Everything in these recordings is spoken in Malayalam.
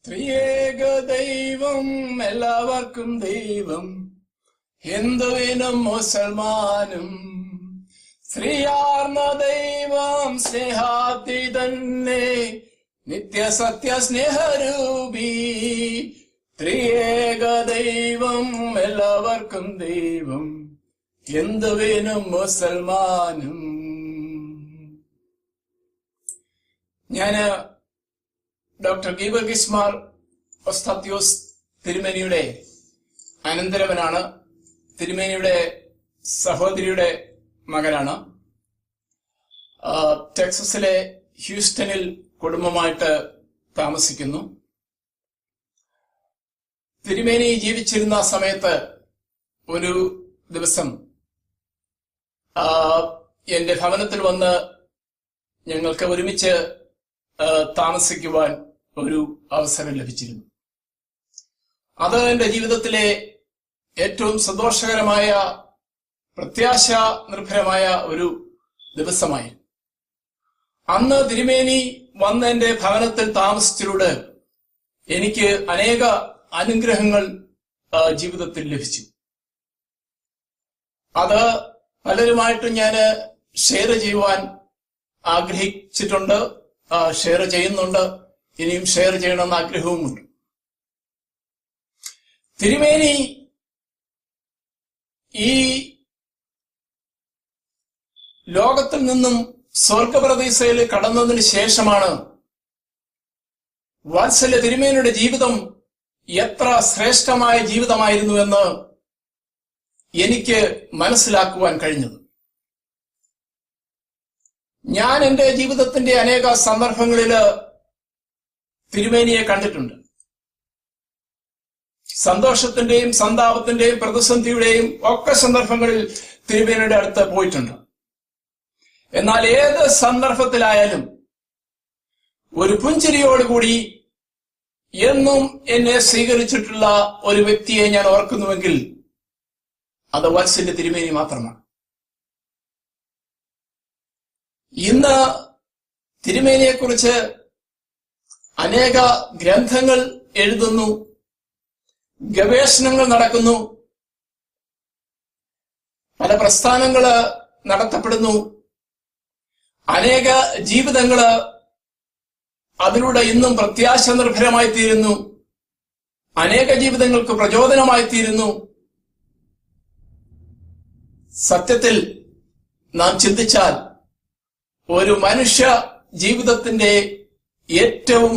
ത്രിയേക ദൈവം എല്ലാവർക്കും ദൈവം, ഹിന്ദുവിനും മുസൽമാനും. ശ്രീയാർന്ന ദൈവം സ്നേഹാതി തന്നെ, നിത്യസത്യ സ്നേഹരൂപി. ത്രിയേക ദൈവം എല്ലാവർക്കും ദൈവം, ഹിന്ദുവിനും മുസൽമാനും. ഞാന് ഡോക്ടർ ഗീവർഗീസ് മാർ ഒസ്താത്യോസ് തിരുമേനിയുടെ അനന്തരവനാണ്. തിരുമേനിയുടെ സഹോദരിയുടെ മകനാണ്. ടെക്സസിലെ ഹ്യൂസ്റ്റണിൽ കുടുംബമായിട്ട് താമസിക്കുന്നു. തിരുമേനി ജീവിച്ചിരുന്ന സമയത്ത് ഒരു ദിവസം എന്റെ ഭവനത്തിൽ വന്ന് ഞങ്ങൾക്ക് ഒരുമിച്ച് താമസിക്കുവാൻ ഒരു അവസരം ലഭിച്ചിരുന്നു. അത് എന്റെ ജീവിതത്തിലെ ഏറ്റവും സന്തോഷകരമായ, പ്രത്യാശ നിർഭരമായ ഒരു ദിവസമായിരുന്നു. അന്ന് തിരുമേനി വന്ന് എന്റെ ഭവനത്തിൽ താമസിച്ചതിലൂടെ എനിക്ക് അനേക അനുഗ്രഹങ്ങൾ ജീവിതത്തിൽ ലഭിച്ചു. അത് പലരുമായിട്ടും ഞാൻ ഷെയർ ചെയ്യുവാൻ ആഗ്രഹിച്ചിട്ടുണ്ട്, ഷെയർ ചെയ്യുന്നുണ്ട്, ഇനിയും ഷെയർ ചെയ്യണമെന്ന് ആഗ്രഹവുമുണ്ട്. തിരുമേനി ഈ ലോകത്തിൽ നിന്നും സ്വർഗപ്രതീക്ഷയിൽ കടന്നതിന് ശേഷമാണ് വാത്സല്യ തിരുമേനിയുടെ ജീവിതം എത്ര ശ്രേഷ്ഠമായ ജീവിതമായിരുന്നു എന്ന് എനിക്ക് മനസ്സിലാക്കുവാൻ കഴിഞ്ഞത്. ഞാൻ എന്റെ ജീവിതത്തിന്റെ അനേക സന്ദർഭങ്ങളില് തിരുമേനിയെ കണ്ടിട്ടുണ്ട്. സന്തോഷത്തിന്റെയും സന്താപത്തിന്റെയും പ്രതിസന്ധിയുടെയും ഒക്കെ സന്ദർഭങ്ങളിൽ തിരുമേനിയുടെ അടുത്ത് പോയിട്ടുണ്ട്. എന്നാൽ ഏത് സന്ദർഭത്തിലായാലും ഒരു പുഞ്ചിരിയോടുകൂടി എന്നും എന്നെ സ്വീകരിച്ചിട്ടുള്ള ഒരു വ്യക്തിയെ ഞാൻ ഓർക്കുന്നുവെങ്കിൽ അത് വാത്സല്യ തിരുമേനി മാത്രമാണ്. ഇന്ന് തിരുമേനിയെക്കുറിച്ച് അനേക ഗ്രന്ഥങ്ങൾ എഴുതുന്നു, ഗവേഷണങ്ങൾ നടക്കുന്നു, പല പ്രസ്ഥാനങ്ങള് നടത്തപ്പെടുന്നു, അനേക ജീവിതങ്ങള് അതിലൂടെ ഇന്നും പ്രത്യാശ നിർഭരമായി തീരുന്നു, അനേക ജീവിതങ്ങൾക്ക് പ്രചോദനമായി തീരുന്നു. സത്യത്തിൽ നാം ചിന്തിച്ചാൽ ഒരു മനുഷ്യ ജീവിതത്തിന്റെ ഏറ്റവും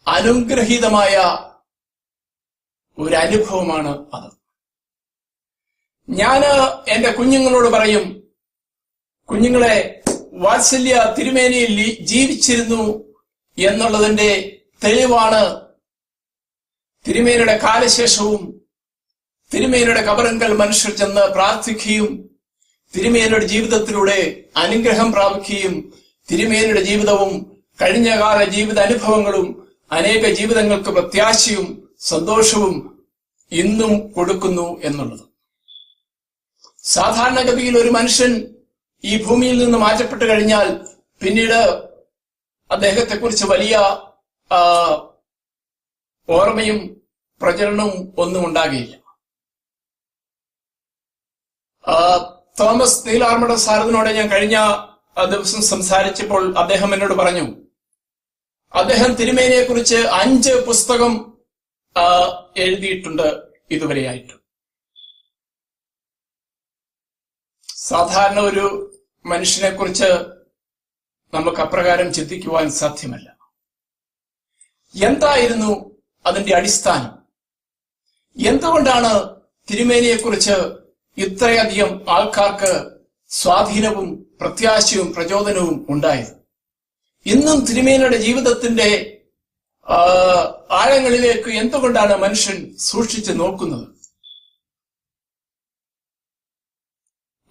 അനുഗ്രഹീതമായ ഒരു അനുഭവമാണ് അത്. ഞാന് എന്റെ കുഞ്ഞുങ്ങളോട് പറയും, കുഞ്ഞുങ്ങളെ, വാത്സല്യ തിരുമേനിയിൽ ജീവിച്ചിരുന്നു എന്നുള്ളതിന്റെ തെളിവാണ് തിരുമേനിയുടെ കാലശേഷവും തിരുമേനിയുടെ കബറിങ്കൽ മനുഷ്യർ ചെന്ന് പ്രാർത്ഥിക്കുകയും തിരുമേനിയുടെ ജീവിതത്തിലൂടെ അനുഗ്രഹം പ്രാപിക്കുകയും തിരുമേനിയുടെ ജീവിതവും കഴിഞ്ഞകാല ജീവിത അനുഭവങ്ങളും അനേക ജീവിതങ്ങൾക്ക് പ്രത്യാശയും സന്തോഷവും ഇന്നും കൊടുക്കുന്നു എന്നുള്ളത്. സാധാരണഗതിയിൽ ഒരു മനുഷ്യൻ ഈ ഭൂമിയിൽ നിന്ന് മാറ്റപ്പെട്ടു കഴിഞ്ഞാൽ പിന്നീട് അദ്ദേഹത്തെക്കുറിച്ച് വലിയ ഓർമ്മയും പ്രചരണവും ഒന്നും ഉണ്ടാകുകയില്ല. തോമസ് നീലാർമഡ സാറിനോട് ഞാൻ കഴിഞ്ഞ ദിവസം സംസാരിച്ചപ്പോൾ അദ്ദേഹം എന്നോട് പറഞ്ഞു, അദ്ദേഹം തിരുമേനിയെ കുറിച്ച് 5 പുസ്തകം എഴുതിയിട്ടുണ്ട് ഇതുവരെയായിട്ട്. സാധാരണ ഒരു മനുഷ്യനെ കുറിച്ച് നമുക്ക് അപ്രകാരം ചിന്തിക്കുവാൻ സാധ്യമല്ല. എന്തായിരുന്നു അതിന്റെ അടിസ്ഥാനം? എന്തുകൊണ്ടാണ് തിരുമേനിയെക്കുറിച്ച് ഇത്രയധികം ആൾക്കാർക്ക് സ്വാധീനവും പ്രത്യാശയും പ്രചോദനവും ഉണ്ടായത്? ഇന്നും തിരുമേനിയുടെ ജീവിതത്തിന്റെ ആഴങ്ങളിലേക്ക് എന്തുകൊണ്ടാണ് മനുഷ്യൻ സൂക്ഷിച്ചു നോക്കുന്നത്?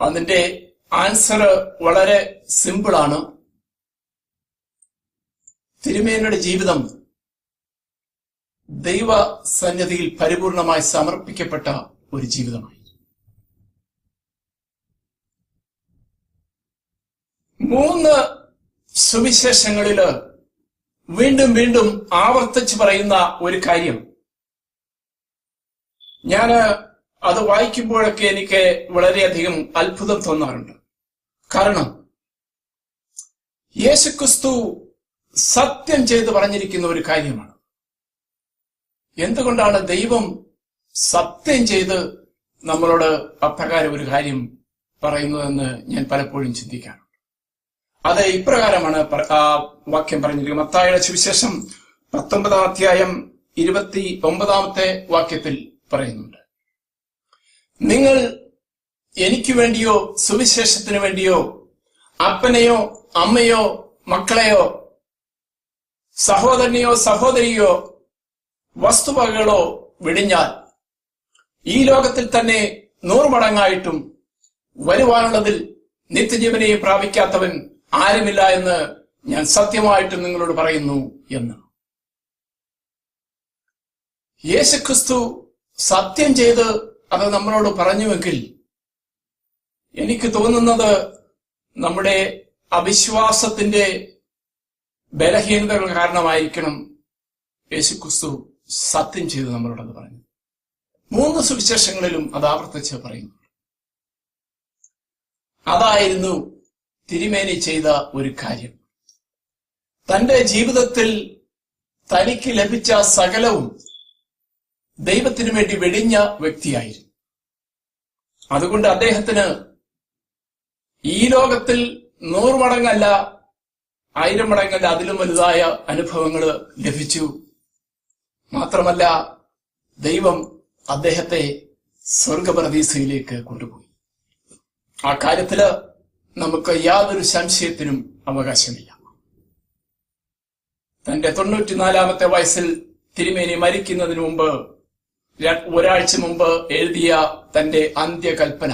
അതിന്റെ ആൻസർ വളരെ സിമ്പിളാണ്. തിരുമേനിയുടെ ജീവിതം ദൈവ സന്നിധിയിൽ പരിപൂർണമായി സമർപ്പിക്കപ്പെട്ട ഒരു ജീവിതമായി. 3 സുവിശേഷങ്ങളില് വീണ്ടും വീണ്ടും ആവർത്തിച്ച് പറയുന്ന ഒരു കാര്യം. ഞാൻ അത് വായിക്കുമ്പോഴൊക്കെ എനിക്ക് വളരെയധികം അത്ഭുതം തോന്നാറുണ്ട്. കാരണം യേശുക്രിസ്തു സത്യം ചെയ്ത് പറഞ്ഞിരിക്കുന്ന ഒരു കാര്യമാണ്. എന്തുകൊണ്ടാണ് ദൈവം സത്യം ചെയ്ത് നമ്മളോട് അപ്രകാരം ഒരു കാര്യം പറയുന്നതെന്ന് ഞാൻ പലപ്പോഴും ചിന്തിക്കാറുണ്ട്. അത് ഇപ്രകാരമാണ് ആ വാക്യം പറഞ്ഞിരിക്കുന്നത്. മത്തായിയുടെ സുവിശേഷം 19-ാം അധ്യായം 29-ാമത്തെ വാക്യത്തിൽ പറയുന്നുണ്ട്, നിങ്ങൾ എനിക്ക് വേണ്ടിയോ സുവിശേഷത്തിന് വേണ്ടിയോ അപ്പനെയോ അമ്മയോ മക്കളെയോ സഹോദരനെയോ സഹോദരിയോ വസ്തുവകകളോ വെടിഞ്ഞാൽ ഈ ലോകത്തിൽ തന്നെ 100 മടങ്ങായിട്ടും വരുവാനുള്ളതിൽ നിത്യജീവനെയും പ്രാപിക്കാത്തവൻ ആരുമില്ല എന്ന് ഞാൻ സത്യമായിട്ട് നിങ്ങളോട് പറയുന്നു എന്ന്. യേശുക്രിസ്തു സത്യം ചെയ്ത് അത് നമ്മളോട് പറഞ്ഞുവെങ്കിൽ എനിക്ക് തോന്നുന്നത് നമ്മുടെ അവിശ്വാസത്തിന്റെ ബലഹീനതകൾ കാരണമായിരിക്കണം യേശുക്രിസ്തു സത്യം ചെയ്ത് നമ്മളോടത് പറഞ്ഞു. 3 സുവിശേഷങ്ങളിലും അത് ആവർത്തിച്ച് പറയുന്നു. അതായിരുന്നു തിരുമേനി ചെയ്ത ഒരു കാര്യം. തന്റെ ജീവിതത്തിൽ തനിക്ക് ലഭിച്ച സകലവും ദൈവത്തിനു വേണ്ടി വെടിഞ്ഞ വ്യക്തിയായിരുന്നു. അതുകൊണ്ട് അദ്ദേഹത്തിന് ഈ ലോകത്തിൽ 100 മടങ്ങല്ല 1000 മടങ്ങല്ല അതിലും വലുതായ അനുഭവങ്ങൾ ലഭിച്ചു. മാത്രമല്ല ദൈവം അദ്ദേഹത്തെ സ്വർഗപരദീസയിലേക്ക് കൊണ്ടുപോയി. ആ കാര്യത്തില് നമുക്ക് യാതൊരു സംശയത്തിനും അവകാശമില്ല. തന്റെ 94-ാമത്തെ വയസ്സിൽ തിരുമേനി മരിക്കുന്നതിന് മുമ്പ് ഒരാഴ്ച മുമ്പ് എഴുതിയ തന്റെ അന്ത്യകൽപ്പന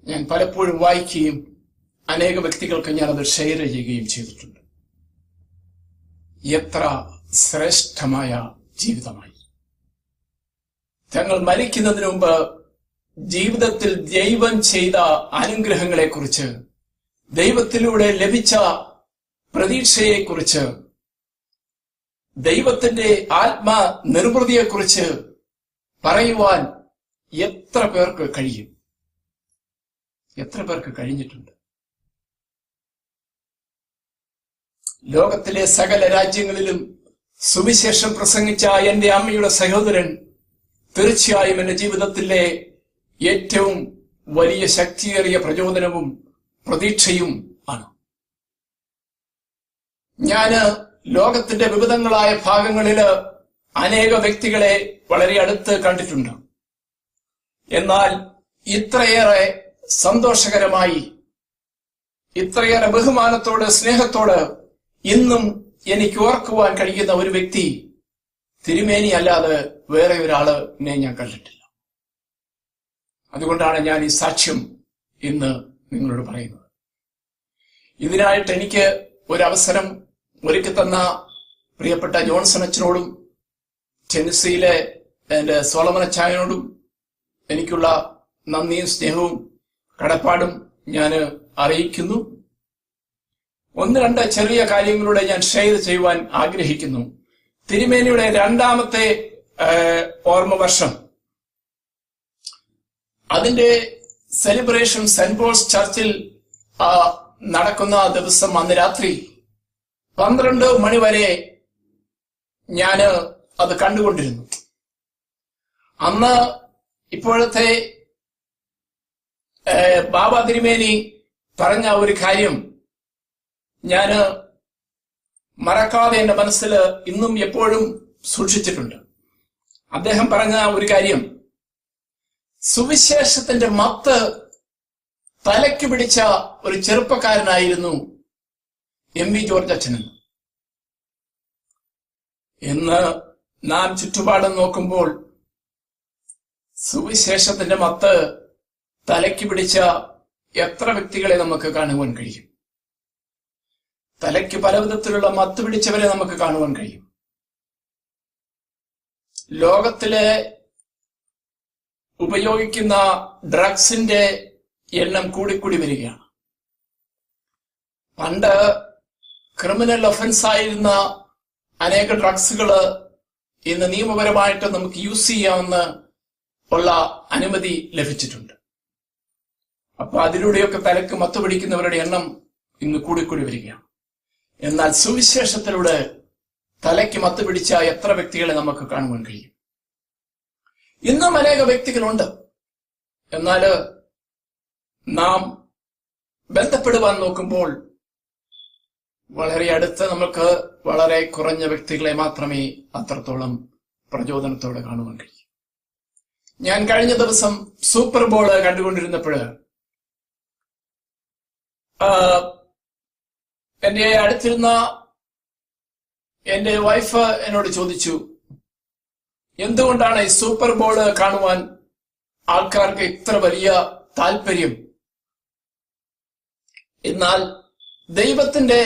ഞാൻ പലപ്പോഴും വായിക്കുകയും അനേക വ്യക്തികൾക്ക് ഞാനത് ഷെയർ ചെയ്യുകയും ചെയ്തിട്ടുണ്ട്. എത്ര ശ്രേഷ്ഠമായ ജീവിതമായി! തങ്ങൾ മരിക്കുന്നതിന് മുമ്പ് ജീവിതത്തിൽ ദൈവം ചെയ്ത അനുഗ്രഹങ്ങളെക്കുറിച്ച്, ദൈവത്തിലൂടെ ലഭിച്ച പ്രതീക്ഷയെക്കുറിച്ച്, ദൈവത്തിന്റെ ആത്മനിർവൃതിയെക്കുറിച്ച് പറയുവാൻ എത്ര പേർക്ക് കഴിയും? എത്ര പേർക്ക് കഴിഞ്ഞിട്ടുണ്ട്? ലോകത്തിലെ സകല രാജ്യങ്ങളിലും സുവിശേഷം പ്രസംഗിച്ച എന്റെ അമ്മയുടെ സഹോദരൻ തീർച്ചയായും എന്റെ ജീവിതത്തിലെ ഏറ്റവും വലിയ ശക്തിയേറിയ പ്രചോദനവും പ്രതീക്ഷയും ആണ്. ഞാന് ലോകത്തിന്റെ വിവിധങ്ങളായ ഭാഗങ്ങളില് അനേക വ്യക്തികളെ വളരെ അടുത്ത് കണ്ടിട്ടുണ്ട്. എന്നാൽ ഇത്രയേറെ സന്തോഷകരമായി, ഇത്രയേറെ ബഹുമാനത്തോട് സ്നേഹത്തോട് ഇന്നും എനിക്ക് ഓർക്കുവാൻ കഴിയുന്ന ഒരു വ്യക്തി തിരുമേനി അല്ലാതെ വേറെ ഒരാളിനെ ഞാൻ കണ്ടിട്ടില്ല. അതുകൊണ്ടാണ് ഞാൻ ഈ സാക്ഷ്യം ഇന്ന് നിങ്ങളോട് പറയുന്നത്. ഇതിനായിട്ട് എനിക്ക് ഒരവസരം ഒരുക്കി തന്ന പ്രിയപ്പെട്ട ജോൺസൺ അച്ഛനോടും ടെന്നസിയിലെ എന്റെ സോളമൻ അച്ചായനോടും എനിക്കുള്ള നന്ദിയും സ്നേഹവും കടപ്പാടും ഞാൻ അറിയിക്കുന്നു. 1-2 ചെറിയ കാര്യങ്ങളുടെ ഞാൻ ഷെയർ ചെയ്യുവാൻ ആഗ്രഹിക്കുന്നു. തിരുമേനിയുടെ 2ാമത്തെ ഓർമ്മ വർഷം, അതിന്റെ സെലിബ്രേഷൻ സെന്റ് പോൾസ് ചർച്ചിൽ നടക്കുന്ന ദിവസം അന്ന് രാത്രി 12 മണി വരെ ഞാന് അത് കണ്ടുകൊണ്ടിരുന്നു. അന്ന് ഇപ്പോഴത്തെ ബാബ തിരുമേനി പറഞ്ഞ ഒരു കാര്യം ഞാന് മറക്കാതെ എന്റെ മനസ്സിൽ ഇന്നും എപ്പോഴും സൂക്ഷിച്ചിട്ടുണ്ട്. അദ്ദേഹം പറഞ്ഞ ഒരു കാര്യം, സുവിശേഷത്തിന്റെ മത്ത് തലയ്ക്ക് പിടിച്ച ഒരു ചെറുപ്പക്കാരനായിരുന്നു എം വി ജോർജ് അച്ഛൻ. ഇന്ന് നാം ചുറ്റുപാടും നോക്കുമ്പോൾ സുവിശേഷത്തിന്റെ മത്ത് തലയ്ക്ക് പിടിച്ച എത്ര വ്യക്തികളെ നമുക്ക് കാണുവാൻ കഴിയും? തലയ്ക്ക് പല വിധത്തിലുള്ള മത്ത് പിടിച്ചവരെ നമുക്ക് കാണുവാൻ കഴിയും. ലോകത്തിലെ ഉപയോഗിക്കുന്ന ഡ്രഗ്സിന്റെ എണ്ണം കൂടിക്കൂടി വരികയാണ്. പണ്ട് ക്രിമിനൽ ഒഫൻസ് ആയിരുന്ന അനേക ഡ്രഗ്സുകള് ഇന്ന് നിയമപരമായിട്ട് നമുക്ക് യൂസ് ചെയ്യാമെന്ന് ഉള്ള അനുമതി ലഭിച്ചിട്ടുണ്ട്. അപ്പൊ അതിലൂടെയൊക്കെ തലക്ക് മത്തുപിടിക്കുന്നവരുടെ എണ്ണം ഇന്ന് കൂടിക്കൂടി വരികയാണ്. എന്നാൽ സുവിശേഷത്തിലൂടെ തലയ്ക്ക് മത്തുപിടിച്ച എത്ര വ്യക്തികളെ നമുക്ക് കാണുവാൻ കഴിയും? ഇന്നും അനേക വ്യക്തികളുണ്ട്. എന്നാൽ നാം ബന്ധപ്പെടുവാൻ നോക്കുമ്പോൾ വളരെ അടുത്ത് നമുക്ക് വളരെ കുറഞ്ഞ വ്യക്തികളെ മാത്രമേ അത്രത്തോളം പ്രചോദനത്തോടെ കാണുവാൻ കഴിയൂ. ഞാൻ കഴിഞ്ഞ ദിവസം സൂപ്പർ ബോള് കണ്ടുകൊണ്ടിരുന്നപ്പോൾ എന്റെ അടുത്തിരുന്ന എന്റെ വൈഫ് എന്നോട് ചോദിച്ചു, എന്തുകൊണ്ടാണ് ഈ സൂപ്പർ ബോള് കാണുവാൻ ആൾക്കാർക്ക് ഇത്ര വലിയ താല്പര്യം? എന്നാൽ ദൈവത്തിന്റെ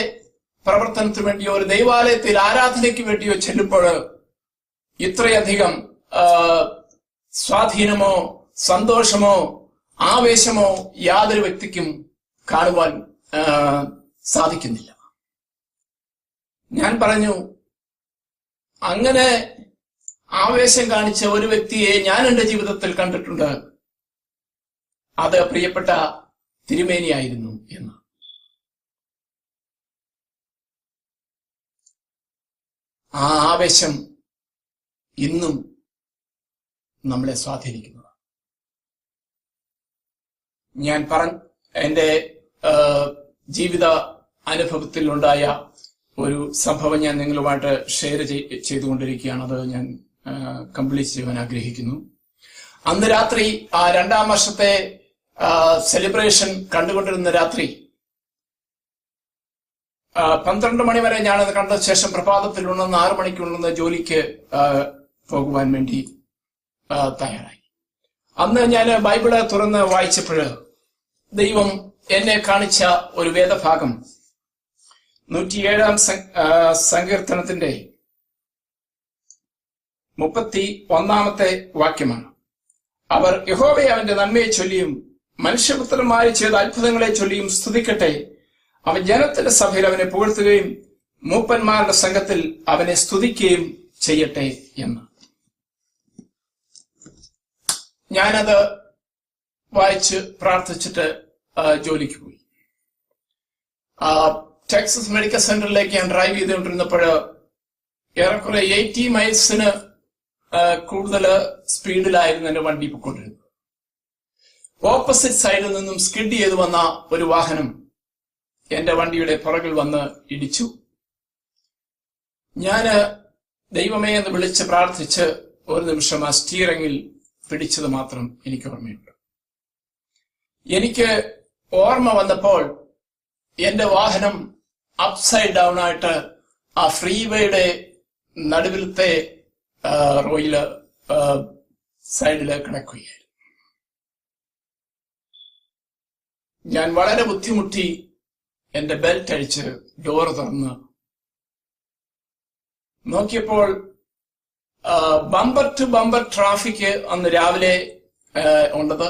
പ്രവർത്തനത്തിന് വേണ്ടിയോ ഒരു ദൈവാലയത്തിൽ ആരാധനയ്ക്ക് വേണ്ടിയോ ചെല്ലുമ്പോൾ ഇത്രയധികം സ്വാധീനമോ സന്തോഷമോ ആവേശമോ യാതൊരു വ്യക്തിക്കും കാണുവാൻ സാധിക്കുന്നില്ല. ഞാൻ പറഞ്ഞു, അങ്ങനെ ആവേശം കാണിച്ച ഒരു വ്യക്തിയെ ഞാൻ എന്റെ ജീവിതത്തിൽ കണ്ടിട്ടുണ്ട്. അത് പ്രിയപ്പെട്ട തിരുമേനിയായിരുന്നു എന്ന്. ആ ആവേശം ഇന്നും നമ്മളെ സ്വാധീനിക്കുന്നതാണ്. ഞാൻ എന്റെ ജീവിത അനുഭവത്തിൽ ഉണ്ടായ ഒരു സംഭവം ഞാൻ നിങ്ങളുമായിട്ട് ഷെയർ ചെയ്തുകൊണ്ടിരിക്കുകയാണ്. അത് ഞാൻ കംപ്ലീറ്റ് ചെയ്യുവാൻ ആഗ്രഹിക്കുന്നു. അന്ന് രാത്രി ആ 2ാം വർഷത്തെ സെലിബ്രേഷൻ കണ്ടുകൊണ്ടിരുന്ന രാത്രി 12 മണി വരെ ഞാനത് കണ്ട ശേഷം പ്രഭാതത്തിൽ ഉണർന്ന് 6 മണിക്ക് ഉണർന്ന് ജോലിക്ക് പോകുവാൻ വേണ്ടി തയ്യാറായി. അന്ന് ഞാൻ ബൈബിള് തുറന്ന് വായിച്ചപ്പോൾ ദൈവം എന്നെ കാണിച്ച ഒരു വേദഭാഗം 107-ാം സങ്കീർത്തനത്തിന്റെ 31-ാമത്തെ വാക്യമാണ്. അവർ യഹോവയെ അവന്റെ നന്മയെ ചൊല്ലിയും മനുഷ്യപുത്രന്മാരെ ചെയ്ത അത്ഭുതങ്ങളെ ചൊല്ലിയും സ്തുതിക്കട്ടെ. അവൻ ജനത്തിന്റെ സഭയിൽ അവനെ പുകഴ്ത്തുകയും മൂപ്പന്മാരുടെ സംഘത്തിൽ അവനെ സ്തുതിക്കുകയും ചെയ്യട്ടെ എന്ന്. ഞാനത് വായിച്ച് പ്രാർത്ഥിച്ചിട്ട് ജോലിക്ക് പോയി. ടെക്സസ് മെഡിക്കൽ സെന്ററിലേക്ക് ഞാൻ ഡ്രൈവ് ചെയ്തുകൊണ്ടിരുന്നപ്പോൾ ഏറെക്കുറെ 80 മൈൽസിന് കൂടുതൽ സ്പീഡിലായിരുന്നു എന്റെ വണ്ടി പൊയ്ക്കൊണ്ടിരുന്നത്. ഓപ്പോസിറ്റ് സൈഡിൽ നിന്നും സ്കിഡ് ചെയ്ത് വന്ന ഒരു വാഹനം എന്റെ വണ്ടിയുടെ പുറകിൽ വന്ന് ഇടിച്ചു. ഞാന് ദൈവമേ എന്ന് വിളിച്ച് പ്രാർത്ഥിച്ച് ഒരു നിമിഷം ആ സ്റ്റീറിംഗിൽ പിടിച്ചത് മാത്രം എനിക്ക് ഓർമ്മയുണ്ട്. എനിക്ക് ഓർമ്മ വന്നപ്പോൾ എന്റെ വാഹനം അപ്സൈഡ് ഡൗൺ ആയിട്ട് ആ ഫ്രീവേയുടെ നടുവിലത്തെ റോയില് സൈഡില് കിടക്കുകയായിരുന്നു. ഞാൻ വളരെ ബുദ്ധിമുട്ടി എന്റെ ബെൽറ്റ് അഴിച്ച് ഡോർ തുറന്ന് നോക്കിയപ്പോൾ ബമ്പർ ടു ബമ്പർ ട്രാഫിക് അന്ന് രാവിലെ ഉള്ളത്.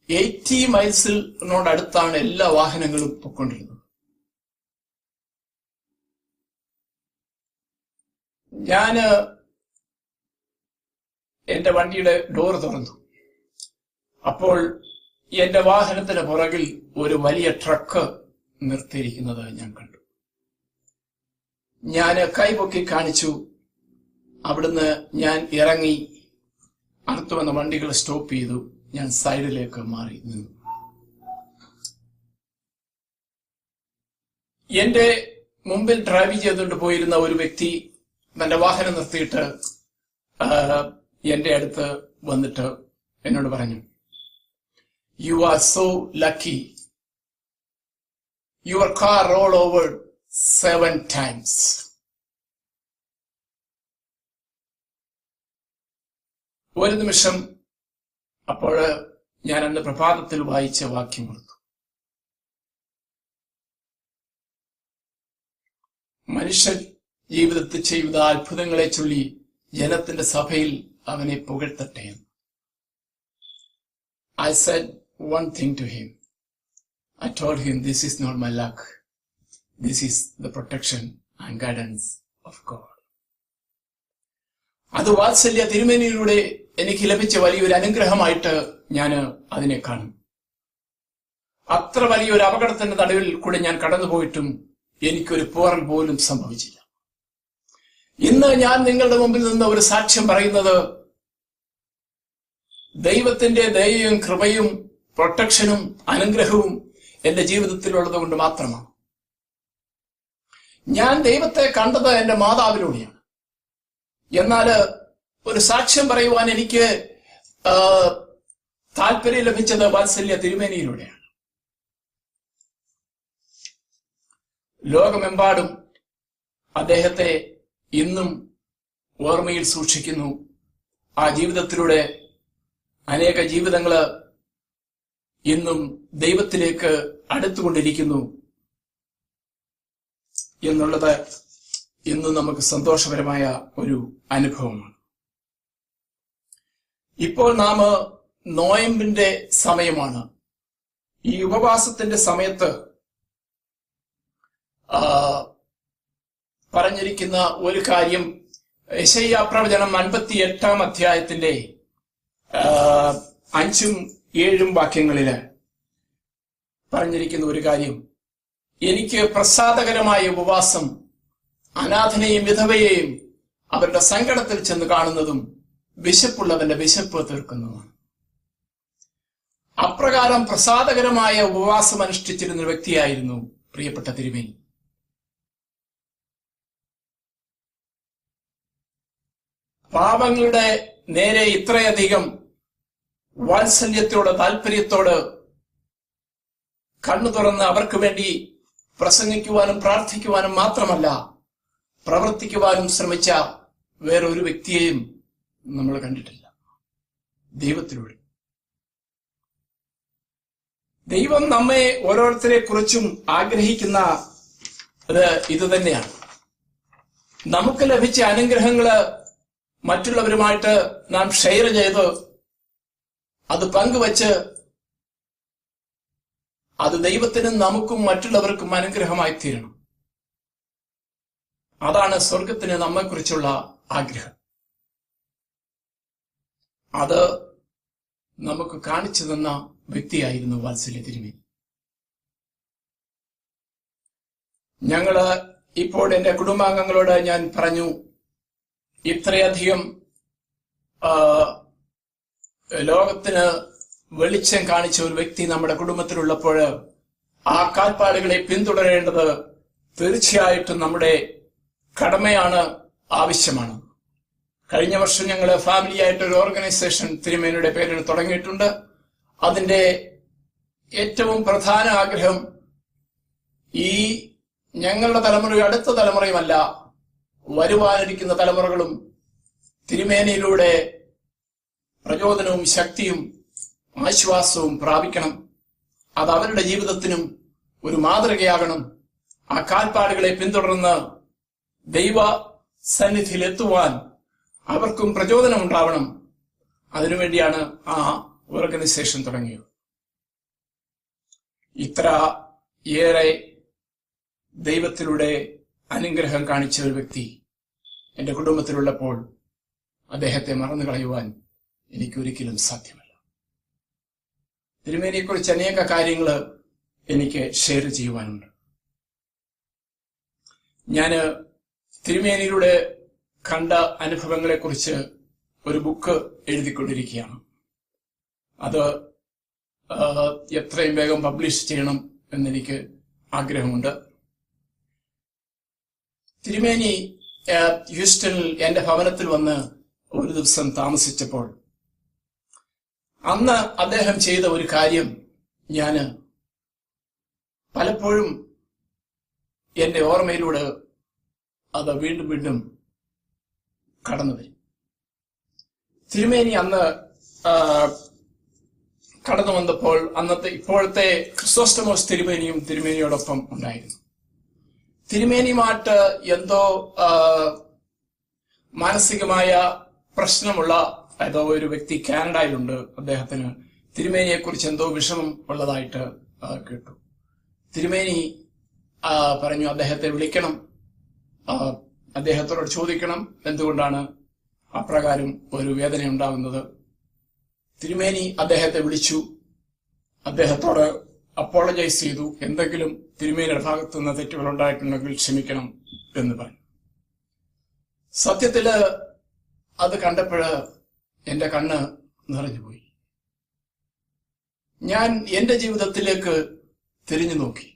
80 മൈൽസിനോടടുത്താണ് എല്ലാ വാഹനങ്ങളും പൊയ്ക്കൊണ്ടിരുന്നത്. ഞാന് എന്റെ വണ്ടിയുടെ ഡോർ തുറന്നു. അപ്പോൾ എന്റെ വാഹനത്തിന് പുറകിൽ ഒരു വലിയ ട്രക്ക് നിർത്തിയിരിക്കുന്നത് ഞാൻ കണ്ടു. ഞാൻ കൈപൊക്കി കാണിച്ചു. അവിടുന്ന് ഞാൻ ഇറങ്ങി അടുത്തു വന്ന വണ്ടികൾ സ്റ്റോപ്പ് ചെയ്തു. ഞാൻ സൈഡിലേക്ക് മാറി നിന്നു. എന്റെ മുമ്പിൽ ഡ്രൈവ് ചെയ്തുകൊണ്ട് പോയിരുന്ന ഒരു വ്യക്തി തന്റെ വാഹനം നിർത്തിയിട്ട് എന്റെ അടുത്ത് വന്നിട്ട് എന്നോട് പറഞ്ഞു, "You are so lucky. Your car rolled over 7 times." ഒരു നിമിഷം അപ്പോൾ ഞാൻ അന്ന് പ്രഭാതത്തിൽ വായിച്ച വാക്യം ഓർത്തു. മനുഷ്യ ജീവിതത്തിൽ ചെയ്ത അത്ഭുതങ്ങളെ ചൊല്ലി ജനത്തിന്റെ സഭയിൽ അവനെ പുകഴ്ത്തട്ടെ. I said one thing to him. I told him, "This is not my luck. This is the protection and guidance of God. അത് വാത്സല്യ തിരുമേനിയിലൂടെ എനിക്ക് ലഭിച്ച വലിയൊരു അനുഗ്രഹമായിട്ട് ഞാൻ അതിനെ കാണും. അത്ര വലിയൊരു അപകടത്തിന്റെ നടുവിൽ കൂടെ ഞാൻ കടന്നുപോയിട്ടും എനിക്കൊരു പോറൽ പോലും സംഭവിച്ചില്ല. ഇന്ന് ഞാൻ നിങ്ങളുടെ മുമ്പിൽ നിന്ന് ഒരു സാക്ഷ്യം പറയുന്നത് ദൈവത്തിന്റെ ദയയും കൃപയും പ്രൊട്ടക്ഷനും അനുഗ്രഹവും എന്റെ ജീവിതത്തിലുള്ളത് കൊണ്ട് മാത്രമാണ്. ഞാൻ ദൈവത്തെ കണ്ടത് എന്റെ മാതാവിലൂടെയാണ്. എന്നാൽ ഒരു സാക്ഷ്യം പറയുവാൻ എനിക്ക് താല്പര്യം ലഭിച്ചത് വാത്സല്യ തിരുമേനിയിലൂടെയാണ്. ലോകമെമ്പാടും അദ്ദേഹത്തെ ഇന്നും ഓർമ്മയിൽ സൂക്ഷിക്കുന്നു. ആ ജീവിതത്തിലൂടെ അനേക ജീവിതങ്ങള് ഇന്നും ദൈവത്തിലേക്ക് അടുത്തുകൊണ്ടിരിക്കുന്നു എന്നുള്ളത് ഇന്നും നമുക്ക് സന്തോഷകരമായ ഒരു അനുഭവമാണ്. ഇപ്പോൾ നാം നോയമ്പിന്റെ സമയമാണ്. ഈ ഉപവാസത്തിന്റെ സമയത്ത് പറഞ്ഞിരിക്കുന്ന ഒരു കാര്യം യെശയ്യാ പ്രവചനം 58 അധ്യായത്തിന്റെ 5-7 വാക്യങ്ങളില് പറഞ്ഞിരിക്കുന്ന ഒരു കാര്യം, എനിക്ക് പ്രസാദകരമായ ഉപവാസം അനാഥനെയും വിധവയെയും അവരുടെ സങ്കടത്തിൽ ചെന്ന് കാണുന്നതും വിശപ്പുള്ളവന്റെ വിശപ്പ് തീർക്കുന്നതുമാണ്. അപ്രകാരം പ്രസാദകരമായ ഉപവാസം അനുഷ്ഠിച്ചിരുന്ന ഒരു വ്യക്തിയായിരുന്നു പ്രിയപ്പെട്ട തിരുമേനി. പാപങ്ങളുടെ നേരെ ഇത്രയധികം വാത്സല്യത്തോട് താല്പര്യത്തോട് കണ്ണു തുറന്ന് അവർക്ക് വേണ്ടി പ്രസംഗിക്കുവാനും പ്രാർത്ഥിക്കുവാനും മാത്രമല്ല പ്രവർത്തിക്കുവാനും ശ്രമിച്ച വേറൊരു വ്യക്തിയെയും നമ്മൾ കണ്ടിട്ടില്ല. ദൈവത്തിലൂടെ ദൈവം നമ്മെ ഓരോരുത്തരെ കുറിച്ചും ആഗ്രഹിക്കുന്ന ഇത് തന്നെയാണ്. നമുക്ക് ലഭിച്ച അനുഗ്രഹങ്ങള് മറ്റുള്ളവരുമായിട്ട് നാം ഷെയർ ചെയ്ത് അത് പങ്കുവച്ച് അത് ദൈവത്തിനും നമുക്കും മറ്റുള്ളവർക്കും അനുഗ്രഹമായി തീരണം. അതാണ് സ്വർഗത്തിന് നമ്മെക്കുറിച്ചുള്ള ആഗ്രഹം. അത് നമുക്ക് കാണിച്ചു തന്ന വ്യക്തിയായിരുന്നു വാത്സല്യ തിരുമേനി. ഞങ്ങള് ഇപ്പോൾ എന്റെ കുടുംബാംഗങ്ങളോട് ഞാൻ പറഞ്ഞു, ഇത്രയധികം ലോകത്തിന് വെളിച്ചം കാണിച്ച ഒരു വ്യക്തി നമ്മുടെ കുടുംബത്തിലുള്ളപ്പോൾ ആ കാൽപ്പാടുകളെ പിന്തുടരേണ്ടത് തീർച്ചയായിട്ടും നമ്മുടെ കടമയാണ്, ആവശ്യമാണ്. കഴിഞ്ഞ വർഷം ഞങ്ങൾ ഫാമിലി ആയിട്ട് ഒരു ഓർഗനൈസേഷൻ തിരുമേനിയുടെ പേരിൽ തുടങ്ങിയിട്ടുണ്ട്. അതിന്റെ ഏറ്റവും പ്രധാന ആഗ്രഹം ഈ ഞങ്ങളുടെ തലമുറയും അടുത്ത തലമുറയുമല്ല, വരുവാനിരിക്കുന്ന തലമുറകളും തിരുമേനിയിലൂടെ പ്രചോദനവും ശക്തിയും ആശ്വാസവും പ്രാപിക്കണം. അത് അവരുടെ ജീവിതത്തിനും ഒരു മാതൃകയാകണം. ആ കാൽപ്പാടുകളെ പിന്തുടർന്ന് ദൈവ സന്നിധിയിൽ എത്തുവാൻ അവർക്കും പ്രചോദനം ഉണ്ടാവണം. അതിനുവേണ്ടിയാണ് ആ ഓർഗനൈസേഷൻ തുടങ്ങിയത്. ഇത്ര ഏറെ ദൈവത്തിലൂടെ അനുഗ്രഹം കാണിച്ച ഒരു വ്യക്തി എന്റെ കുടുംബത്തിലുള്ളപ്പോൾ അദ്ദേഹത്തെ മറന്നു കളയുവാൻ എനിക്കൊരിക്കലും സാധ്യമല്ല. തിരുമേനിയെക്കുറിച്ച് അനേക കാര്യങ്ങൾ എനിക്ക് ഷെയർ ചെയ്യുവാനുണ്ട്. ഞാന് തിരുമേനിയിലൂടെ കണ്ട അനുഭവങ്ങളെക്കുറിച്ച് ഒരു ബുക്ക് എഴുതിക്കൊണ്ടിരിക്കുകയാണ്. അത് എത്രയും വേഗം പബ്ലിഷ് ചെയ്യണം എന്നെനിക്ക് ആഗ്രഹമുണ്ട്. തിരുമേനി ഹ്യൂസ്റ്റണിൽ എന്റെ ഭവനത്തിൽ വന്ന് ഒരു ദിവസം താമസിച്ചപ്പോൾ അന്ന് അദ്ദേഹം ചെയ്ത ഒരു കാര്യം ഞാന് പലപ്പോഴും എന്റെ ഓർമ്മയിലൂടെ അത് വീണ്ടും വീണ്ടും കടന്നു വരും. തിരുമേനി അന്ന് കടന്നു വന്നപ്പോൾ ഇപ്പോഴത്തെ ക്രിസോസ്റ്റമോസ് തിരുമേനിയും തിരുമേനിയോടൊപ്പം ഉണ്ടായിരുന്നു. തിരുമേനിയുമായിട്ട് എന്തോ മാനസികമായ പ്രശ്നമുള്ള ഏതോ ഒരു വ്യക്തി കാനഡയിലുണ്ട്. അദ്ദേഹത്തിന് തിരുമേനിയെ കുറിച്ച് എന്തോ വിഷമം ഉള്ളതായിട്ട് കേട്ടു. തിരുമേനി പറഞ്ഞു അദ്ദേഹത്തെ വിളിക്കണം, അദ്ദേഹത്തോട് ചോദിക്കണം എന്തുകൊണ്ടാണ് അപ്രകാരം ഒരു വേദന ഉണ്ടാകുന്നത്. തിരുമേനി അദ്ദേഹത്തെ വിളിച്ചു, അദ്ദേഹത്തോട് അപ്പോളജൈസ് ചെയ്തു. എന്തെങ്കിലും തിരുമേനിയുടെ ഭാഗത്തു നിന്ന് തെറ്റുകൾ ഉണ്ടായിട്ടുണ്ടെങ്കിൽ ക്ഷമിക്കണം എന്ന് പറഞ്ഞു. സത്യത്തില് അത് കണ്ടപ്പോഴ് എന്റെ കണ്ണ് നിറഞ്ഞുപോയി. ഞാൻ എന്റെ ജീവിതത്തിലേക്ക് തിരിഞ്ഞു നോക്കി.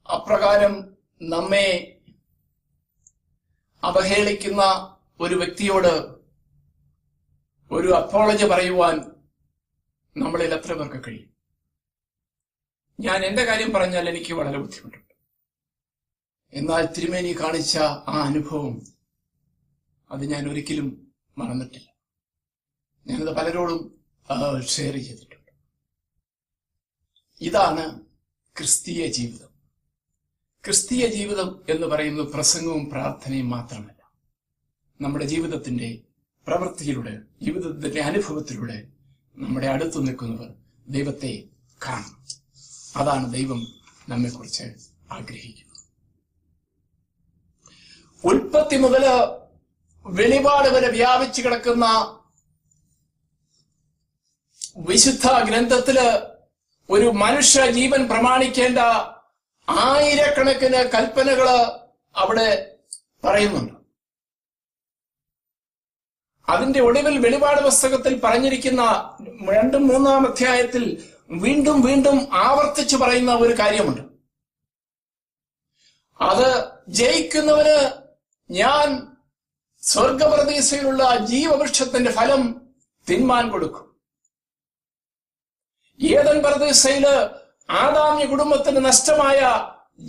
അപ്രകാരം നമ്മെ അവഹേളിക്കുന്ന ഒരു വ്യക്തിയോട് ഒരു അപ്പോളജി പറയുവാൻ നമ്മളിൽ എത്ര പേർക്ക് കഴിയും? ഞാൻ എന്റെ കാര്യം പറഞ്ഞാൽ എനിക്ക് വളരെ ബുദ്ധിമുട്ടുണ്ട്. എന്നാൽ തിരുമേനി കാണിച്ച ആ അനുഭവം അത് ഞാൻ ഒരിക്കലും മറന്നിട്ടില്ല. ഞാനത് പലരോടും ഷെയർ ചെയ്തിട്ടുണ്ട്. ഇതാണ് ക്രിസ്തീയ ജീവിതം. ക്രിസ്തീയ ജീവിതം എന്ന് പറയുന്നത് പ്രസംഗവും പ്രാർത്ഥനയും മാത്രമല്ല. നമ്മുടെ ജീവിതത്തിന്റെ പ്രവൃത്തിയിലൂടെ, ജീവിതത്തിന്റെ അനുഭവത്തിലൂടെ നമ്മുടെ അടുത്തു നിൽക്കുന്നവർ ദൈവത്തെ കാണും. അതാണ് ദൈവം നമ്മെക്കുറിച്ച് ആഗ്രഹിക്കുന്നത്. ഉൽപ്പത്തി മുതല് വെളിപാട് വരെ വ്യാപിച്ചു കിടക്കുന്ന വിശുദ്ധ ഗ്രന്ഥത്തില് ഒരു മനുഷ്യ ജീവൻ പ്രമാണിക്കേണ്ട ആയിരക്കണക്കിന് കൽപ്പനകള് അവിടെ പറയുന്നുണ്ട്. അതിന്റെ ഒടുവിൽ വെളിപാട് പുസ്തകത്തിൽ പറഞ്ഞിരിക്കുന്ന 2-3 അധ്യായത്തിൽ വീണ്ടും വീണ്ടും ആവർത്തിച്ചു പറയുന്ന ഒരു കാര്യമുണ്ട്. അത് ജയിക്കുന്നവന് ഞാൻ സ്വർഗപ്രതീക്ഷയിലുള്ള ജീവവൃക്ഷത്തിന്റെ ഫലം തിന്മാൻ കൊടുക്കും. ഏദൻ പരദീസയില് ആദാമ്യ കുടുംബത്തിന് നഷ്ടമായ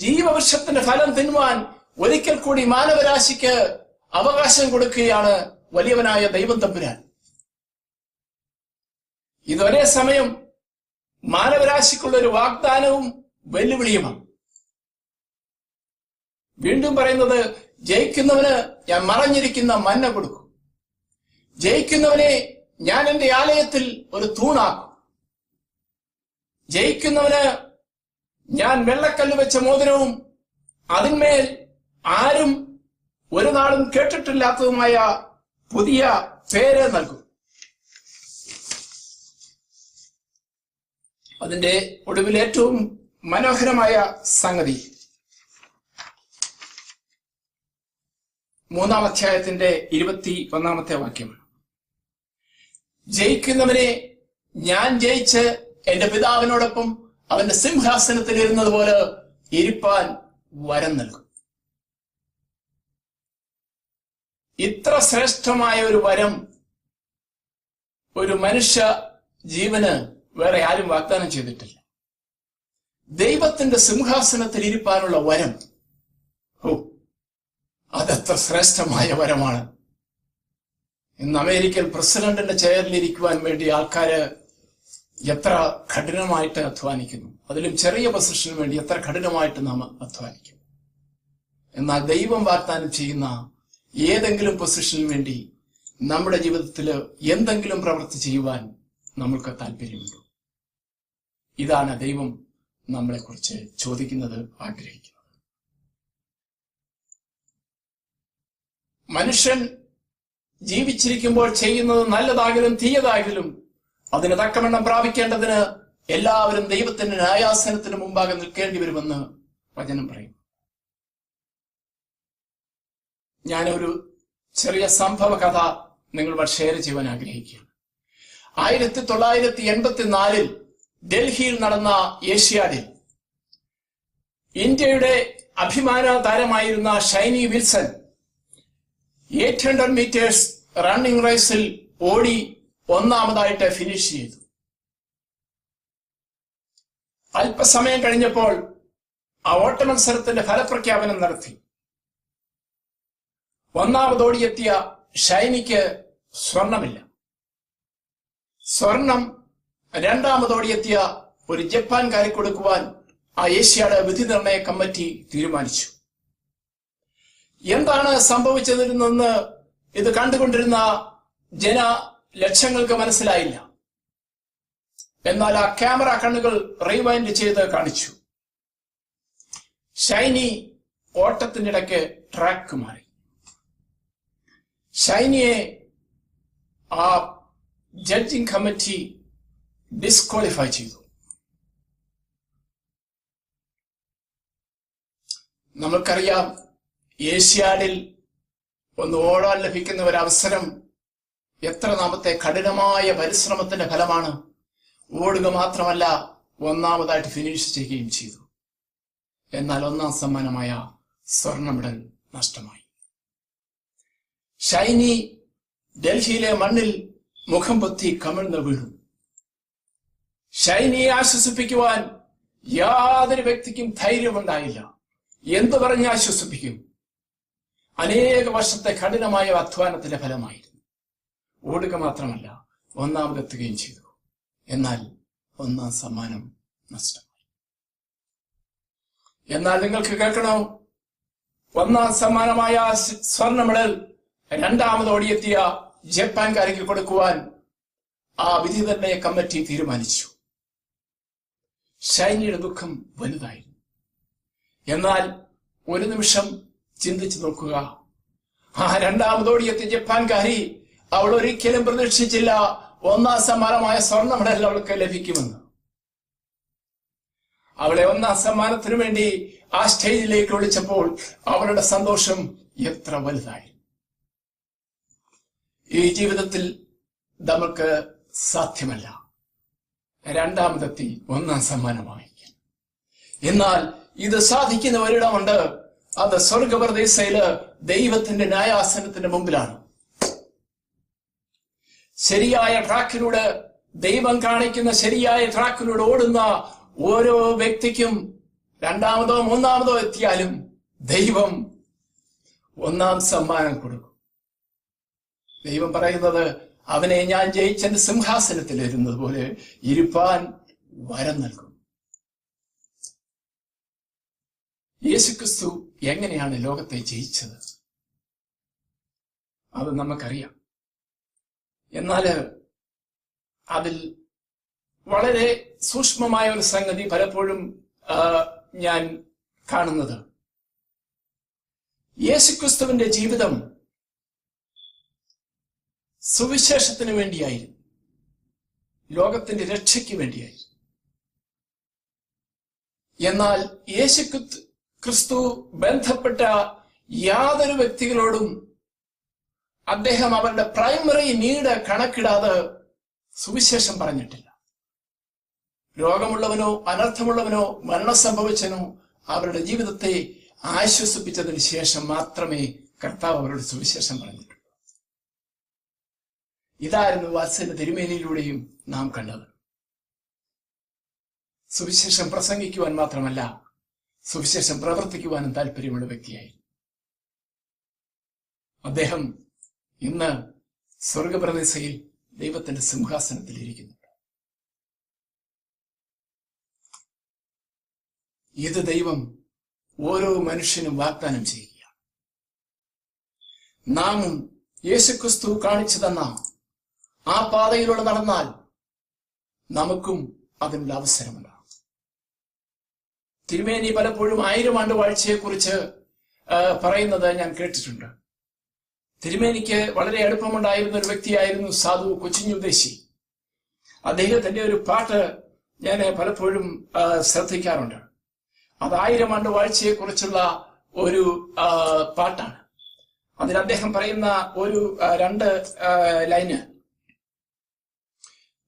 ജീവവൃക്ഷത്തിന്റെ ഫലം തിന്മാൻ ഒരിക്കൽ കൂടി മാനവരാശിക്ക് അവകാശം കൊടുക്കുകയാണ് വലിയവനായ ദൈവം തമ്പുരാൻ. ഇതൊരേ സമയം മാനവരാശിക്കുള്ള ഒരു വാഗ്ദാനവും വെല്ലുവിളിയുമാണ്. വീണ്ടും പറയുന്നത്, ജയിക്കുന്നവന് ഞാൻ മറഞ്ഞിരിക്കുന്ന മന്ന കൊടുക്കും. ജയിക്കുന്നവനെ ഞാൻ എന്റെ ആലയത്തിൽ ഒരു തൂണാക്കും. ജയിക്കുന്നവന് ഞാൻ വെള്ളക്കല്ല് വെച്ച മോതിരവും അതിന്മേൽ ആരും ഒരു നാളും കേട്ടിട്ടില്ലാത്തതുമായ പുതിയ പേര് നൽകും. അതിന്റെ ഒടുവിൽ ഏറ്റവും മനോഹരമായ സംഗതി 3-ാം അധ്യായത്തിന്റെ 21-ാമത്തെ വാക്യമാണ്. ജയിക്കുന്നവനെ ഞാൻ ജയിച്ച് എന്റെ പിതാവിനോടൊപ്പം അവന്റെ സിംഹാസനത്തിൽ ഇരുന്നത് പോലെ ഇരിപ്പാൻ വരം നൽകും. ഇത്ര ശ്രേഷ്ഠമായ ഒരു വരം ഒരു മനുഷ്യ ജീവന് വേറെ ആരും വാഗ്ദാനം ചെയ്തിട്ടില്ല. ദൈവത്തിന്റെ സിംഹാസനത്തിൽ ഇരിപ്പാനുള്ള വരം, അതെത്ര ശ്രേഷ്ഠമായ വരമാണ്. ഇന്ന് അമേരിക്കൻ പ്രസിഡന്റിന്റെ ചെയറിലിരിക്കുവാൻ വേണ്ടി ആൾക്കാര് എത്ര കഠിനമായിട്ട് അധ്വാനിക്കുന്നു. അതിലും ചെറിയ പൊസിഷന് വേണ്ടി എത്ര കഠിനമായിട്ട് നാം അധ്വാനിക്കും. എന്നാൽ ദൈവം വാഗ്ദാനം ചെയ്യുന്ന ഏതെങ്കിലും പൊസിഷന് വേണ്ടി നമ്മുടെ ജീവിതത്തിൽ എന്തെങ്കിലും പ്രവൃത്തി ചെയ്യുവാൻ നമ്മൾക്ക് താല്പര്യമുണ്ടോ? ഇതാണ് ദൈവം നമ്മളെക്കുറിച്ച് ചോദിക്കുന്നത്, ആഗ്രഹിക്കുന്നത്. മനുഷ്യൻ ജീവിച്ചിരിക്കുമ്പോൾ ചെയ്യുന്നത് നല്ലതാകലും തീയതാകലും അതിന് തക്കവണ്ണം പ്രാപിക്കേണ്ടതിന് എല്ലാവരും ദൈവത്തിന്റെ ന്യായാസനത്തിന് മുമ്പാകെ നിൽക്കേണ്ടി വരുമെന്ന് വചനം പറയും. ഞാനൊരു ചെറിയ സംഭവ കഥ നിങ്ങളോട് ഷെയർ ചെയ്യാൻ ആഗ്രഹിക്കുകയാണ്. 1984 ഡൽഹിയിൽ നടന്ന ഏഷ്യാഡിൽ ഇന്ത്യയുടെ അഭിമാന താരമായിരുന്ന ഷൈനി വിൽസൺ 800 മീറ്റേഴ്സ് റണ്ണിംഗ് റേസിൽ ഓടി ഒന്നാമതായിട്ട് ഫിനിഷ് ചെയ്തു. അല്പസമയം കഴിഞ്ഞപ്പോൾ ആ ഓട്ട മത്സരത്തിന്റെ ഫലപ്രഖ്യാപനം നടത്തി. ഒന്നാമതോടിയെത്തിയ ഷൈനിക്ക് സ്വർണമില്ല. സ്വർണം രണ്ടാമതോടിയെത്തിയ ഒരു ജപ്പാൻകാരി കൊടുക്കുവാൻ ആ ഏഷ്യാഡ് വിധി നിർണയ കമ്മിറ്റി തീരുമാനിച്ചു. എന്താണ് സംഭവിച്ചതെന്ന് ഇത് കണ്ടുകൊണ്ടിരുന്ന ലക്ഷങ്ങൾക്ക് മനസ്സിലായില്ല. എന്നാൽ ആ ക്യാമറ കണ്ണുകൾ റീവൈൻഡ് ചെയ്ത് കാണിച്ചു. ഷൈനി ഓട്ടത്തിനിടയ്ക്ക് ട്രാക്ക് മാറി. ഷൈനിയെ ആ ജഡ്ജിംഗ് കമ്മിറ്റി ഡിസ്ക്വാളിഫൈ ചെയ്തു. നമുക്കറിയാം, ഏഷ്യാഡിൽ ഒന്ന് ഓടാൻ ലഭിക്കുന്ന ഒരവസരം എത്ര നാമത്തെ കഠിനമായ പരിശ്രമത്തിന്റെ ഫലമാണ്. ഓടുക മാത്രമല്ല, ഒന്നാമതായിട്ട് ഫിനിഷ് ചെയ്യുകയും ചെയ്തു. എന്നാൽ ഒന്നാം സമ്മാനമായ സ്വർണ്ണ മെഡൽ നഷ്ടമായി. ഷൈനി ഡൽഹിയിലെ മണ്ണിൽ മുഖം പൊത്തി കമിഴ്ന്ന് വീണു. ഷൈനിയെ ആശ്വസിപ്പിക്കുവാൻ യാതൊരു വ്യക്തിക്കും ധൈര്യമുണ്ടായില്ല. എന്തു പറഞ്ഞ് ആശ്വസിപ്പിക്കും? അനേക വർഷത്തെ കഠിനമായ അധ്വാനത്തിന്റെ ഫലമായിരുന്നു. ഓടുക മാത്രമല്ല, ഒന്നാമതെത്തുകയും ചെയ്തു. എന്നാൽ ഒന്നാം സമ്മാനം നഷ്ടമായി. എന്നാൽ നിങ്ങൾക്ക് കേൾക്കണോ? ഒന്നാം സമ്മാനമായ സ്വർണ്ണ മെഡൽ രണ്ടാമത് ഓടിയെത്തിയ ജപ്പാൻകാരിക്ക് കൊടുക്കുവാൻ ആ വിധിനിർണയ കമ്മിറ്റി തീരുമാനിച്ചു. ഷൈനിയുടെ ദുഃഖം വലുതായിരുന്നു. എന്നാൽ ഒരു നിമിഷം ചിന്തിച്ചു നോക്കുക. ആ രണ്ടാമതോടിയെത്തിയ ജപ്പാൻകാരി, അവൾ ഒരിക്കലും പ്രതീക്ഷിച്ചില്ല ഒന്നാം സമ്മാനമായ സ്വർണ്ണ മെഡൽ അവൾക്ക് ലഭിക്കുമെന്ന്. അവളെ ഒന്നാം സമ്മാനത്തിനു വേണ്ടി ആ സ്റ്റേജിലേക്ക് വിളിച്ചപ്പോൾ അവരുടെ സന്തോഷം എത്ര വലുതായി. ഈ ജീവിതത്തിൽ നമുക്ക് സാധ്യമല്ല രണ്ടാമതെത്തി ഒന്നാം സമ്മാനം വാങ്ങിക്കാൻ. എന്നാൽ ഇത് സാധിക്കുന്ന ഒരിടമുണ്ട്. അത് സ്വർഗപ്രദേശയില് ദൈവത്തിന്റെ ന്യായാസനത്തിന്റെ മുമ്പിലാണ്. ശരിയായ ട്രാക്കിലൂടെ, ദൈവം കാണിക്കുന്ന ശരിയായ ട്രാക്കിലൂടെ ഓടുന്ന ഓരോ വ്യക്തിക്കും രണ്ടാമതോ മൂന്നാമതോ എത്തിയാലും ദൈവം ഒന്നാം സമ്മാനം കൊടുക്കും. ദൈവം പറയുന്നത്, അവനെ ഞാൻ ജയിച്ചെന്റെ സിംഹാസനത്തിൽ ഇരുന്നത് പോലെ ഇരുപ്പാൻ വരം നൽകും. യേശുക്രിസ്തു എങ്ങനെയാണ് ലോകത്തെ ജയിച്ചത്? അത് നമുക്കറിയാം. എന്നാല് അതിൽ വളരെ സൂക്ഷ്മമായ ഒരു സംഗതി പലപ്പോഴും ഞാൻ കാണുന്നത്, യേശുക്രിസ്തുവിന്റെ ജീവിതം സുവിശേഷത്തിന് വേണ്ടിയായിരുന്നു, ലോകത്തിന്റെ രക്ഷയ്ക്ക് വേണ്ടിയായിരുന്നു. എന്നാൽ യേശുക്രിസ്തു ബന്ധപ്പെട്ട യാതൊരു വ്യക്തികളോടും അദ്ദേഹം അവരുടെ പ്രൈമറി നീഡ് കണക്കിടാതെ സുവിശേഷം പറഞ്ഞിട്ടില്ല. രോഗമുള്ളവനോ അനർത്ഥമുള്ളവനോ മരണം സംഭവിച്ചനോ അവരുടെ ജീവിതത്തെ ആശ്വസിപ്പിച്ചതിന് ശേഷം മാത്രമേ കർത്താവ് അവരുടെ സുവിശേഷം പറഞ്ഞിട്ടുള്ളൂ. ഇതായിരുന്നു വാത്സല്യ തിരുമേനിയിലൂടെയും നാം കണ്ടത്. സുവിശേഷം പ്രസംഗിക്കുവാൻ മാത്രമല്ല, സുവിശേഷം പ്രവർത്തിക്കുവാനും താല്പര്യമുള്ള വ്യക്തിയായി അദ്ദേഹം ഇന്ന് സ്വർഗപ്രദേശയിൽ ദൈവത്തിന്റെ സിംഹാസനത്തിൽ ഇരിക്കുന്നുണ്ട്. ഇത് ദൈവം ഓരോ മനുഷ്യനും വാഗ്ദാനം ചെയ്യുകയാണ്. നാമും യേശുക്രിസ്തു കാണിച്ചു തന്ന ആ പാതയിലൂടെ നടന്നാൽ നമുക്കും അതിനുള്ള അവസരമുണ്ടാകും. തിരുമേനി പലപ്പോഴും 1000 ആണ്ട് വാഴ്ചയെക്കുറിച്ച് പറയുന്നത് ഞാൻ കേട്ടിട്ടുണ്ട്. തിരുമേനിക്ക് വളരെ അടുപ്പമുണ്ടായിരുന്ന ഒരു വ്യക്തിയായിരുന്നു സാധു കൊച്ചിഞ്ഞുദേശി. അദ്ദേഹത്തിന്റെ ഒരു പാട്ട് ഞാൻ പലപ്പോഴും ശ്രദ്ധിക്കാറുണ്ട്. അത് 1000 ആണ്ട് വാഴ്ചയെക്കുറിച്ചുള്ള ഒരു പാട്ടാണ്. അതിൽ അദ്ദേഹം പറയുന്ന ഒരു 2 ലൈന്,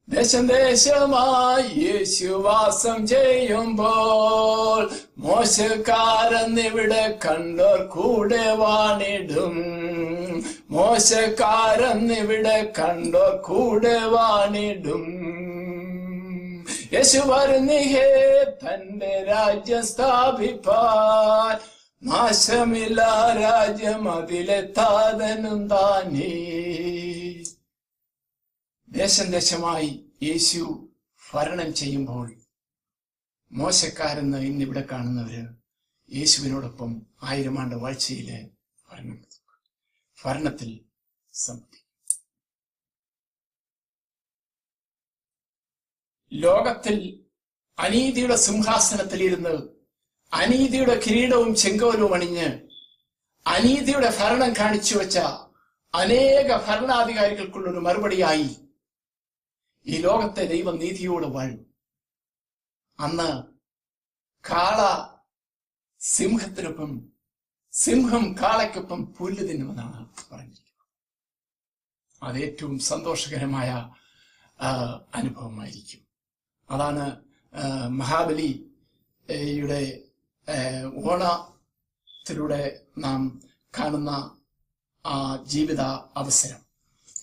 ദേശം ദേശമായി യേശുവാസം ചെയ്യുമ്പോൾ മോശക്കാരെന്നിവിടെ കണ്ടോർ കൂടെ വാണിടും, മോശക്കാരെന്നിവിടെ കണ്ടോർ കൂടെ വാണിടും. യേശു വരുന്നിഹേ തന്റെ രാജ്യം സ്ഥാപിപ്പാൻ, നാശമില്ല രാജ്യം അതിലെത്താതനും താനേ. ദേശം ദേശമായി യേശു ഭരണം ചെയ്യുമ്പോൾ മോശക്കാരെന്ന് ഇന്നിവിടെ കാണുന്നവര് യേശുവിനോടൊപ്പം 1000 ആണ്ട് വാഴ്ചയിലെ ഭരണത്തിൽ സംബന്ധിക്കും. ലോകത്തിൽ അനീതിയുടെ സിംഹാസനത്തിലിരുന്ന് അനീതിയുടെ കിരീടവും ചെങ്കോലവും അണിഞ്ഞ് അനീതിയുടെ ഭരണം കാണിച്ചു വെച്ച അനേക ഭരണാധികാരികൾക്കുള്ളൊരു മറുപടിയായി ഈ ലോകത്തെ ദൈവം നീതിയോട് വാഴും. അന്ന് കാള സിംഹത്തിനൊപ്പം, സിംഹം കാളയ്ക്കൊപ്പം പുല്ല് തിന്നുമെന്നാണ് പറഞ്ഞിരിക്കുന്നത്. അത് ഏറ്റവും സന്തോഷകരമായ അനുഭവമായിരിക്കും. അതാണ് മഹാബലിയുടെ ഓണത്തിലൂടെ നാം കാണുന്ന ആ ജീവിത അവസരം,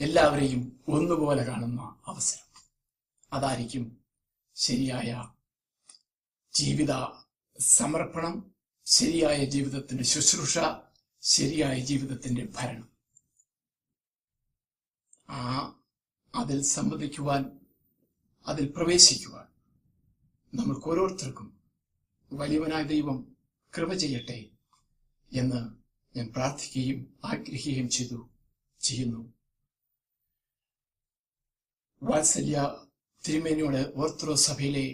എല്ലാവരെയും ഒന്നുപോലെ കാണുന്ന അവസരം. അതായിരിക്കും ശരിയായ ജീവിത സമർപ്പണം, ശരിയായ ജീവിതത്തിന്റെ ശുശ്രൂഷ, ശരിയായ ജീവിതത്തിന്റെ ഭരണം. അതിൽ സംബന്ധിക്കുവാൻ, അതിൽ പ്രവേശിക്കുവാൻ നമ്മൾക്ക് ഓരോരുത്തർക്കും വലിയവനായ ദൈവം കൃപ ചെയ്യട്ടെ എന്ന് ഞാൻ പ്രാർത്ഥിക്കുകയും ആഗ്രഹിക്കുകയും ചെയ്യുന്നു. വാത്സല്യ തിരുമേനിയോട് ഓർത്തഡോക്സ് സഭയിലെ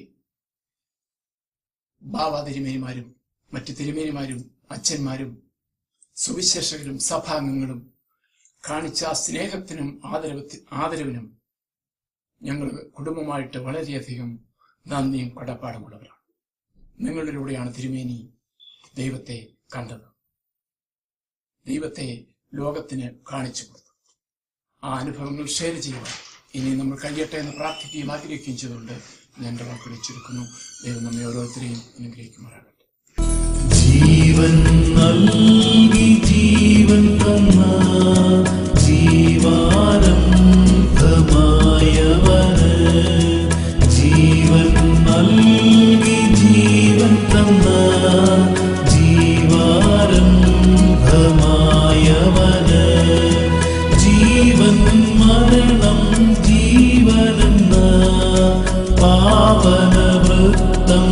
ബാവ തിരുമേനിമാരും മറ്റു തിരുമേനിമാരും അച്ഛന്മാരും സുവിശേഷകരും സഭാംഗങ്ങളും കാണിച്ച സ്നേഹത്തിനും ആദരവിനും ഞങ്ങൾ കുടുംബമായിട്ട് വളരെയധികം നന്ദിയും കടപ്പാടുമുള്ളവരാണ്. നിങ്ങളിലൂടെയാണ് തിരുമേനി ദൈവത്തെ കണ്ടത്, ദൈവത്തെ ലോകത്തിന് കാണിച്ചു കൊടുത്തു. ആ അനുഭവങ്ങൾ ഷെയർ ചെയ്യുവാൻ ഇനി നമ്മൾ കഴിയട്ടെ എന്ന് പ്രാർത്ഥിക്കുകയും ആഗ്രഹിക്കുകയും ചെയ്തുകൊണ്ട് ഞാൻ എൻ്റെ വാക്കുകളെ ചുരുക്കുന്നു. ദൈവം നമ്മെ ഓരോരുത്തരെയും അനുഗ്രഹിക്കുമാറാകട്ടെ. ജീവൻ നൽകി ജീവൻ തന്ന ജീവാനന്ദമായവന്, ജീവൻ നൽകി ജീവൻ തന്ന ജീവാനന്ദമായവന്, ജീവൻ മരണം ജീവനെന്ന പാവന വൃത്തം